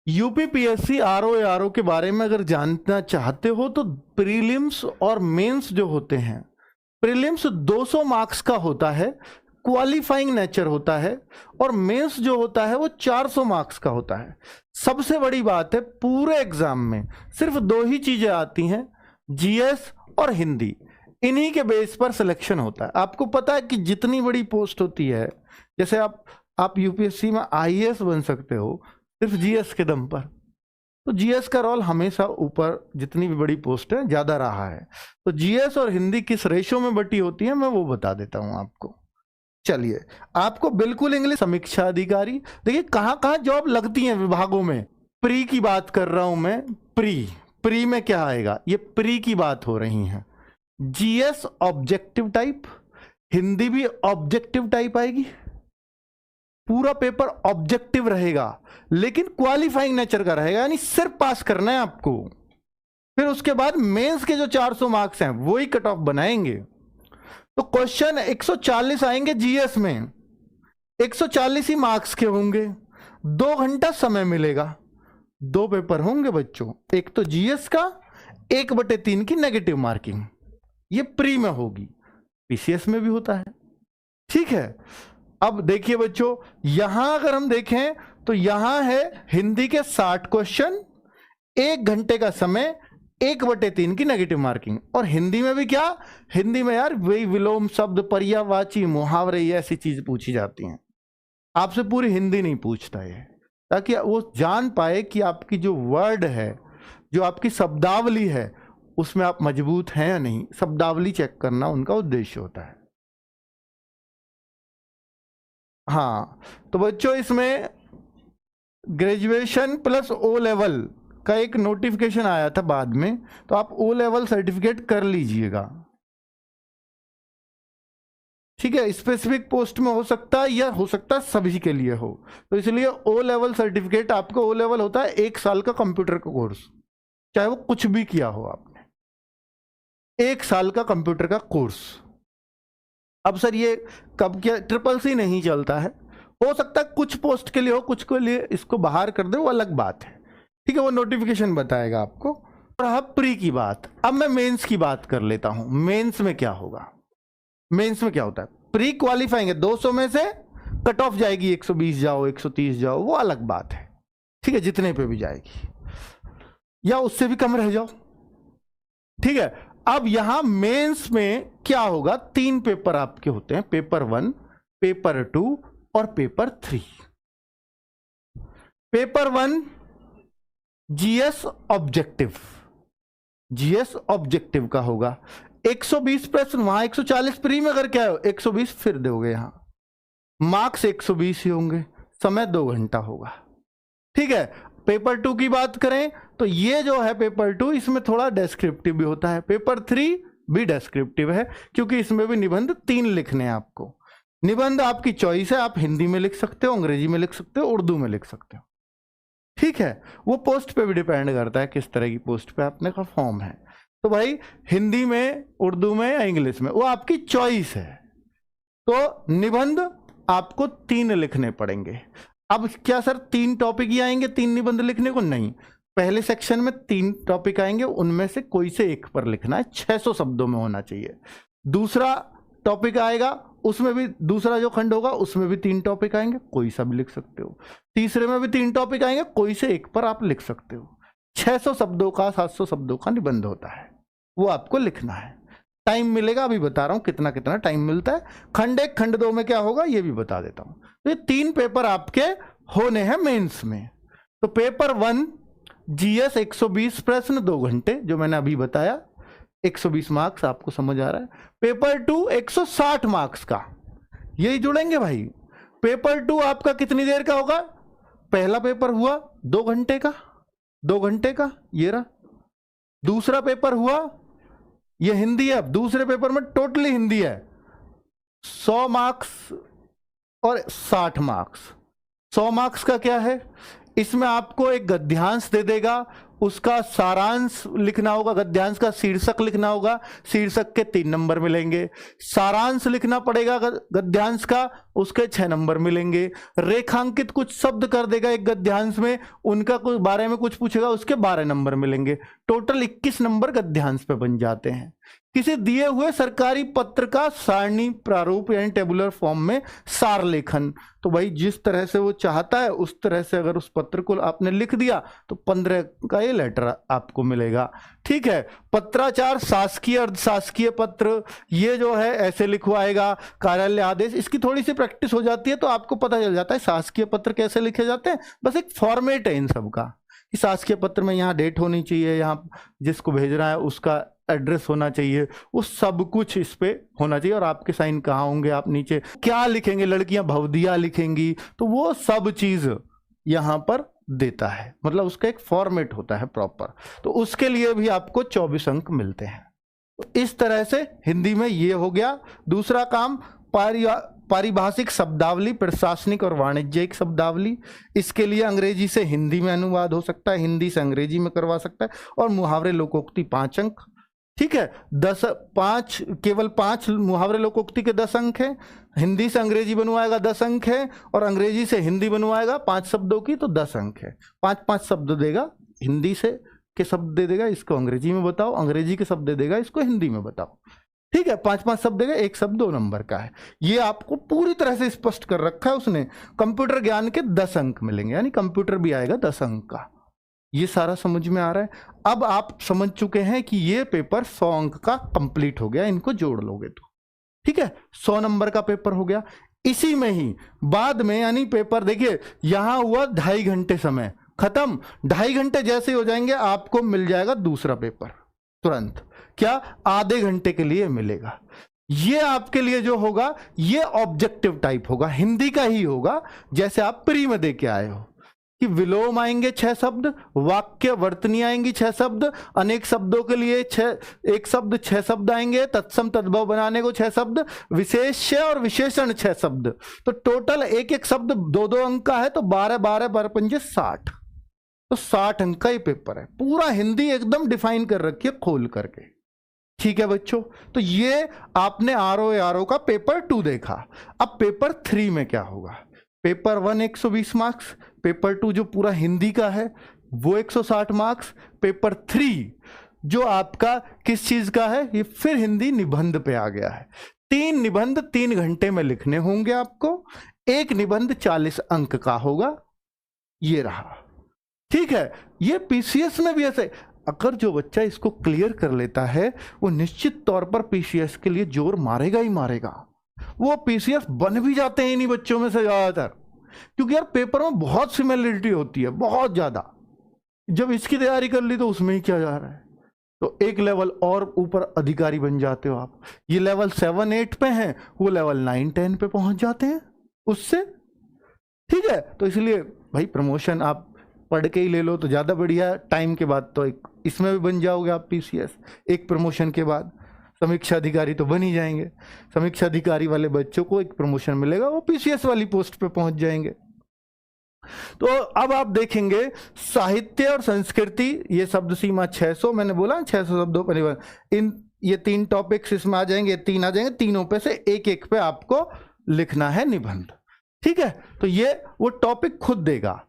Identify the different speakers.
Speaker 1: UPPSC RO के बारे में अगर जानना चाहते हो तो प्रीलिम्स और मेंस जो होते हैं, प्रीलिम्स 200 मार्क्स का होता है, क्वालिफाइंग नेचर होता है, और मेंस जो होता है वो 400 मार्क्स का होता है। सबसे बड़ी बात है, पूरे एग्जाम में सिर्फ 2 ही चीजें आती हैं, जीएस और हिंदी। इन्हीं के बेस पर सिलेक्शन होता है। आपको पता है कि जितनी बड़ी पोस्ट होती है, जैसे आप यूपीएससी में आईएएस बन सकते हो सिर्फ जीएस के दम पर, तो जीएस का रोल हमेशा ऊपर जितनी भी बड़ी पोस्ट है ज्यादा रहा है। तो जीएस और हिंदी किस रेशो में बटी होती है मैं वो बता देता हूं आपको। चलिए, आपको बिल्कुल इंग्लिश समीक्षा अधिकारी, देखिए कहां कहां जॉब लगती हैं विभागों में। प्री की बात कर रहा हूं मैं, प्री में क्या आएगा, ये प्री की बात हो रही है। जीएस ऑब्जेक्टिव टाइप, हिंदी भी ऑब्जेक्टिव टाइप आएगी, पूरा पेपर ऑब्जेक्टिव रहेगा लेकिन क्वालिफाइंग नेचर का रहेगा, यानी सिर्फ पास करना है आपको। फिर उसके बाद मेंस के जो 400 मार्क्स हैं वो ही कट ऑफ बनाएंगे। तो क्वेश्चन 140 आएंगे जीएस में, 140 ही मार्क्स के होंगे, 2 घंटा समय मिलेगा। 2 पेपर होंगे बच्चों, एक तो जीएस का, 1/3 की नेगेटिव मार्किंग, ये प्री में होगी, पीसीएस में भी होता है। ठीक है, अब देखिए बच्चों, यहां अगर हम देखें तो यहां है हिंदी के 60 क्वेश्चन, 1 घंटे का समय, 1/3 की नेगेटिव मार्किंग। और हिंदी में भी क्या, हिंदी में यार वही विलोम शब्द, पर्यायवाची, मुहावरे, ये ऐसी चीज पूछी जाती हैं। आपसे पूरी हिंदी नहीं पूछता है, ताकि वो जान पाए कि आपकी जो वर्ड है, जो आपकी शब्दावली है, उसमें आप मजबूत हैं या नहीं। शब्दावली चेक करना उनका उद्देश्य होता है। हाँ, तो बच्चों इसमें ग्रेजुएशन प्लस ओ लेवल का एक नोटिफिकेशन आया था बाद में, तो आप ओ लेवल सर्टिफिकेट कर लीजिएगा। ठीक है, स्पेसिफिक पोस्ट में हो सकता है या हो सकता है सभी के लिए हो, तो इसलिए ओ लेवल सर्टिफिकेट आपको, ओ लेवल होता है 1 साल का कंप्यूटर का कोर्स, चाहे वो कुछ भी किया हो आपने, 1 साल का कंप्यूटर का कोर्स। अब सर ये कब क्या, CCC नहीं चलता है, हो सकता है कुछ पोस्ट के लिए हो, कुछ के लिए इसको बाहर कर दे, वो अलग बात है। ठीक है, वो नोटिफिकेशन बताएगा आपको। और अब प्री की बात, अब मैं मेंस की बात कर लेता हूं। मेंस में क्या होगा, मेंस में क्या होता है, प्री क्वालिफाइंग है, 200 में से कट ऑफ जाएगी, 120 जाओ, 130 जाओ, वो अलग बात है। ठीक है, जितने पे भी जाएगी, या उससे भी कम रह जाओ। ठीक है, अब यहां मेंस में क्या होगा, 3 पेपर आपके होते हैं, पेपर 1, पेपर 2 और paper 3। Paper 1 GS objective, GS objective का होगा, 120 प्रश्न, वहां 140 प्री में अगर क्या हो 120 फिर दोगे, यहां मार्क्स 120 ही होंगे, समय 2 घंटा होगा। ठीक है, पेपर 2 की बात करें तो ये जो है पेपर 2, इसमें थोड़ा डेस्क्रिप्टिव भी होता है। पेपर 3 भी डेस्क्रिप्टिव है, क्योंकि इसमें भी निबंध 3 लिखने हैं आपको। निबंध आपकी चॉइस है, आप हिंदी में लिख सकते हो, अंग्रेजी में लिख सकते हो, उर्दू में लिख सकते हो। ठीक है, वो पोस्ट पे भी डिपेंड करता है किस तरह की पोस्ट पे आपने का फॉर्म है। तो भाई हिंदी में, उर्दू में या इंग्लिश में, वो आपकी चॉइस है। तो निबंध आपको 3 लिखने पड़ेंगे। अब क्या सर 3 टॉपिक ही आएंगे 3 निबंध लिखने को? नहीं, पहले सेक्शन में 3 टॉपिक आएंगे, उनमें से कोई से एक पर लिखना है, 600 शब्दों में होना चाहिए। दूसरा टॉपिक आएगा, उसमें भी दूसरा जो खंड होगा उसमें भी 3 टॉपिक आएंगे, कोई सा भी लिख सकते हो। तीसरे में भी 3 टॉपिक आएंगे, कोई से एक पर आप लिख सकते हो। 600 शब्दों का, 700 शब्दों का निबंध होता है, वो आपको लिखना है। टाइम मिलेगा, अभी बता रहा हूं कितना कितना टाइम मिलता है। खंड 1 खंड 2 में क्या होगा ये भी बता देता हूं। तो ये 3 पेपर आपके होने हैं मेंस में। तो पेपर 1 जीएस 120 प्रश्न 2 घंटे, जो मैंने अभी बताया, 120 मार्क्स, आपको समझ आ रहा है। पेपर 2 160 मार्क्स का, यही जुड़ेंगे भाई। पेपर 2 आपका कितनी देर का होगा, पहला पेपर हुआ 2 घंटे का, 2 घंटे का ये रहा। दूसरा पेपर हुआ, ये हिंदी है, दूसरे पेपर में टोटली हिंदी है, 100 मार्क्स और 60 मार्क्स। 100 मार्क्स का क्या है, इसमें आपको एक गद्यांश दे देगा उसका सारांश लिखना होगा, गद्यांश का शीर्षक लिखना होगा, शीर्षक के 3 नंबर मिलेंगे। सारांश लिखना पड़ेगा गद्यांश का, उसके 6 नंबर मिलेंगे। रेखांकित कुछ शब्द कर देगा एक गद्यांश में, उनका कुछ बारे में कुछ पूछेगा, उसके 12 नंबर मिलेंगे। टोटल 21 नंबर गद्यांश पे बन जाते हैं। किसी दिए हुए सरकारी पत्र का सारणी प्रारूप यानी टेबुलर फॉर्म में सार लेखन, तो भाई जिस तरह से वो चाहता है उस तरह से अगर उस पत्र को आपने लिख दिया तो 15 का ये लेटर आपको मिलेगा। ठीक है। पत्राचार, शासकीय अर्धशासकीय पत्र, ये जो है ऐसे लिखवाएगा। कार्यालय आदेश, इसकी थोड़ी सी प्रैक्टिस हो जाती है तो आपको पता चल जाता है शासकीय पत्र कैसे लिखे जाते हैं। बस एक फॉर्मेट है इन सब का, कि शासकीय पत्र में यहाँ डेट होनी चाहिए, यहाँ जिसको भेजना है उसका एड्रेस होना चाहिए, वो सब कुछ इस पे होना चाहिए। और आपके साइन कहाँ होंगे, आप नीचे क्या लिखेंगे, लड़कियां भवदिया लिखेंगी, तो वो सब चीज यहां पर देता है। मतलब उसका एक फॉर्मेट होता है प्रॉपर, तो उसके लिए भी आपको 24 अंक मिलते हैं। तो इस तरह से हिंदी में ये हो गया। दूसरा काम, पारिभाषिक शब्दावली, प्रशासनिक और वाणिज्यिक शब्दावली। इसके लिए अंग्रेजी से हिंदी में अनुवाद हो सकता है, हिंदी से अंग्रेजी में करवा सकता है। और मुहावरे लोकोक्ति 5 अंक। ठीक है। केवल 5 मुहावरे लोकोक्ति के 10 अंक हैं। हिंदी से अंग्रेजी बनवाएगा 10 अंक है, और अंग्रेजी से हिंदी बनवाएगा 5 शब्दों की तो 10 अंक है। 5-5 शब्द देगा, हिंदी से के शब्द दे देगा, इसको अंग्रेजी में बताओ, अंग्रेजी के शब्द दे देगा, इसको हिंदी में बताओ। ठीक है। 5-5 शब्द देगा, एक शब्द 2 नंबर का है। ये आपको पूरी तरह से स्पष्ट कर रखा है उसने। कंप्यूटर ज्ञान के 10 अंक मिलेंगे, यानी कंप्यूटर भी आएगा 10 अंक का। ये सारा समझ में आ रहा है। अब आप समझ चुके हैं कि ये पेपर 100 अंक का कंप्लीट हो गया, इनको जोड़ लोगे तो। ठीक है। 100 नंबर का पेपर हो गया। इसी में ही बाद में, यानी पेपर देखिए यहां हुआ 2.5 घंटे समय खत्म, 2.5 घंटे जैसे हो जाएंगे आपको मिल जाएगा दूसरा पेपर तुरंत। क्या? आधे घंटे के लिए मिलेगा। ये आपके लिए जो होगा ये ऑब्जेक्टिव टाइप होगा, हिंदी का ही होगा, जैसे आप प्री में दे के आए हो कि विलोम आएंगे 6 शब्द, वाक्य वर्तनी आएंगी 6 शब्द, अनेक शब्दों के लिए 1 शब्द 6 शब्द आएंगे, तत्सम तद्भव बनाने को 6 शब्द, विशेष्य और विशेषण 6 शब्द। तो टोटल एक एक शब्द 2-2 अंक का है, तो 12-12 60। तो 60 अंक का ये पेपर है। पूरा हिंदी एकदम डिफाइन कर रखी है खोल करके। ठीक है बच्चों। तो ये आपने RO का पेपर 2 देखा। अब पेपर 3 में क्या होगा? पेपर 1 120 मार्क्स, पेपर 2 जो पूरा हिंदी का है वो 160 मार्क्स, पेपर 3 जो आपका किस चीज का है, ये फिर हिंदी निबंध पे आ गया है। 3 निबंध 3 घंटे में लिखने होंगे आपको। एक निबंध 40 अंक का होगा। ये रहा। ठीक है। ये पीसीएस में भी ऐसे, अगर जो बच्चा इसको क्लियर कर लेता है वो निश्चित तौर पर पीसीएस के लिए जोर मारेगा ही मारेगा। वो पीसीएस बन भी जाते हैं इन्हीं बच्चों में से ज्यादातर, क्योंकि यार पेपर में बहुत सिमिलरिटी होती है, बहुत ज्यादा। जब इसकी तैयारी कर ली तो उसमें ही क्या जा रहा है, तो एक लेवल और ऊपर अधिकारी बन जाते हो आप। ये लेवल 7-8 पे हैं, वो लेवल 9-10 पे पहुंच जाते हैं उससे। ठीक है। तो इसलिए भाई प्रमोशन आप पढ़ के ही ले लो तो ज्यादा बढ़िया। टाइम के बाद तो एक इसमें भी बन जाओगे आप पीसीएस। एक प्रमोशन के बाद समीक्षा अधिकारी तो बन ही जाएंगे। समीक्षा अधिकारी वाले बच्चों को एक प्रमोशन मिलेगा, वो पीसीएस वाली पोस्ट पे पहुंच जाएंगे। तो अब आप देखेंगे साहित्य और संस्कृति, ये शब्द सीमा 600, मैंने बोला 600 शब्दों पर इन ये 3 टॉपिक्स इसमें आ जाएंगे, 3 आ जाएंगे। तीनों पे से एक पे आपको लिखना है निबंध। ठीक है। तो ये वो टॉपिक खुद देगा।